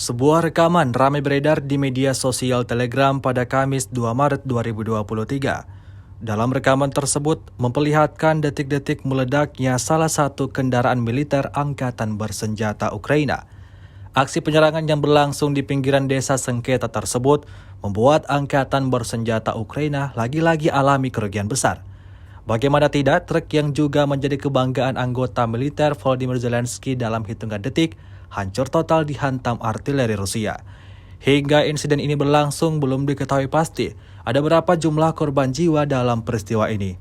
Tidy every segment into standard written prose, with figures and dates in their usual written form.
Sebuah rekaman ramai beredar di media sosial Telegram pada Kamis 2 Maret 2023. Dalam rekaman tersebut memperlihatkan detik-detik meledaknya salah satu kendaraan militer angkatan bersenjata Ukraina. Aksi penyerangan yang berlangsung di pinggiran desa sengketa tersebut membuat angkatan bersenjata Ukraina lagi-lagi alami kerugian besar. Bagaimana tidak, truk yang juga menjadi kebanggaan anggota militer Volodymyr Zelensky dalam hitungan detik hancur total dihantam artileri Rusia. Hingga insiden ini berlangsung belum diketahui pasti ada berapa jumlah korban jiwa dalam peristiwa ini.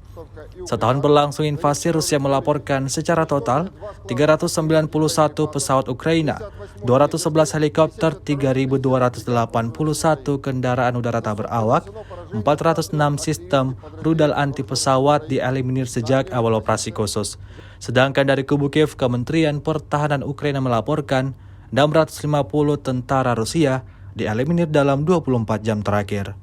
Setahun berlangsung invasi, Rusia melaporkan secara total 391 pesawat Ukraina, 211 helikopter, 3.281 kendaraan udara tak berawak, 406 sistem rudal anti pesawat dieliminir sejak awal operasi khusus. Sedangkan dari kubu Kiev, Kementerian Pertahanan Ukraina melaporkan 650 tentara Rusia dieliminir dalam 24 jam terakhir.